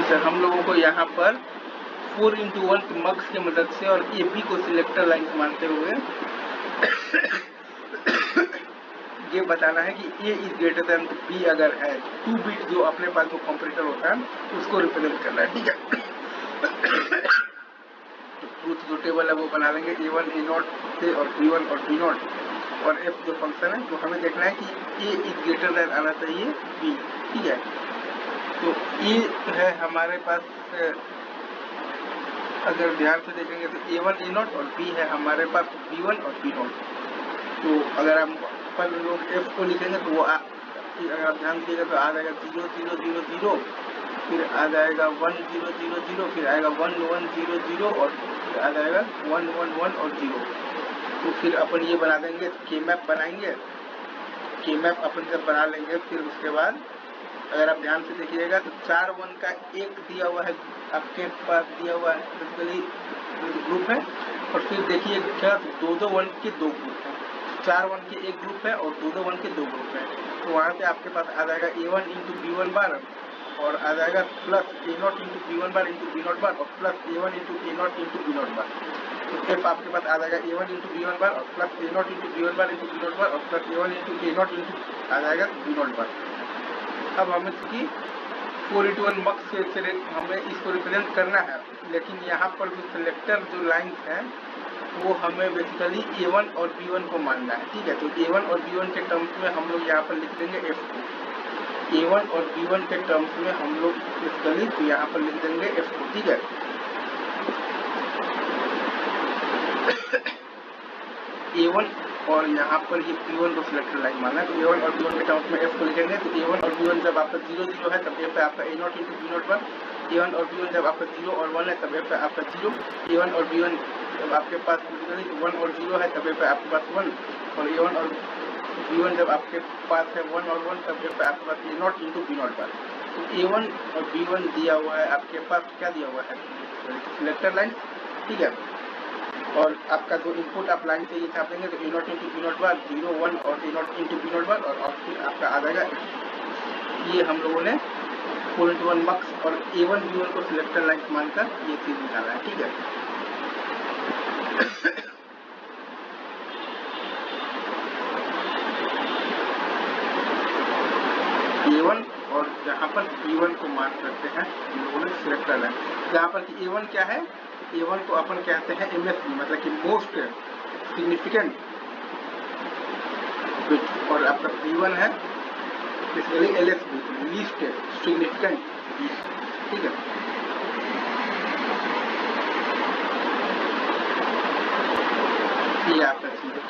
Sir हम लोगों को यहाँ पर 4x1 मक्स की मदद से और ए बी को सिलेक्टर लाइन मानते हुए ये बताना है कि ए इज ग्रेटर देन बी अगर है 2 बिट जो अपने पास जो कंपैरेटर होता है उसको रिप्रेजेंट करना है। ठीक है, तो ट्रूथ जो टेबल है वो बना लेंगे A1 A0 से और B1 और B0 और F जो फंक्शन है तो हमें देखना है कि A इज ग्रेटर देन आना चाहिए B। ठीक है, तो A है हमारे पास, अगर ध्यान से देखेंगे तो A1 A0 और B है हमारे पास B1 और B0। तो अगर हम पर लोग F को लिखेंगे तो वो अगर आप ध्यान दिएगा तो आ जाएगा 0 0 0 0, फिर आ जाएगा 1 0 0 0, फिर आएगा 1 1 0 0 और फिर आ जाएगा 1 1 1 और 0। तो फिर अपन ये बना देंगे, के मैप बनाएंगे। के मैप अपन जब बना लेंगे फिर उसके बाद अगर आप ध्यान से देखिएगा तो 4 1 का एक दिया हुआ है आपके पास, दिया हुआ है बेसिकली ग्रुप है, और फिर देखिए क्या 2 1 के 2 ग्रुप हैं। 4 1 के एक ग्रुप है और 2 1 के 2 ग्रुप है। तो वहाँ पे आपके पास आ जाएगा A1 इंटू B1 बार और आ जाएगा plus A0 into B1 bar into B0 बार और plus A1 into A0 into B0 बार। तो F आपके पास आ जाएगा A1 इंटू B1 बार और plus A0 into B1 bar into B0 बार और plus A1 into A0 into आ जाएगा B0 बार। अब हमें चूंकि 4x1 मक्स से हमें इसको रिप्रेजेंट करना है, लेकिन यहाँ पर जो सिलेक्टर जो लाइन्स हैं वो हमें बेसिकली A1 और B1 को मानना है। ठीक है, तो A1 और B1 के टर्म्स में हम लोग यहाँ पर लिख देंगे F को। A1 और B1 के टर्म्स में हम लोग बेसिकली तो यहाँ पर लिख देंगे F को। ठीक है, A1 और यहाँ पर ये B1 को सिलेक्टर लाइन मानना है, तो A1 और B1 के टर्म्स में F को लिखेंगे। तो A1 और B1 जब आपका 0 0 है तब F है आपका A0 इंटू B0 पर। A1 और B1 जब आपका 0 और 1 है तब F है आपका 0। A1 और B1 जब आपके पास 1 और 0 है तब F है आपके पास 1, और A1 और B1 जब आपके पास है 1 और 1 तब F है आपके पास A0 इंटू B0 पर। तो A1 और B1 दिया हुआ है आपके पास, क्या दिया हुआ है, सिलेक्टर लाइन। ठीक है, और आपका जो इनपुट आप लाइन से ये छाप देंगे तो A0 इंटू B0 बार 0 1 और A0 इंटू B0 बार और आउटपुट आपका आ जाएगा। ये हम लोगों ने 4x1 मक्स और A1 B1 को सिलेक्टर लाइन मानकर ये चीज निकाला है। ठीक है, A1 और यहाँ पर B1 को मान करते हैं हम लोगों ने सिलेक्टर लाइन, जहाँ पर कि A1 क्या है, A1 को अपन कहते हैं MSB मतलब कि मोस्ट सिग्निफिकेंट बिट, और आपका B1 है basically LSB least significant bit. ठीक है, ये आपका चीज है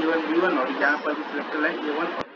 A1 B1 और यहाँ पर भी सिलेक्टर लाइन A1 और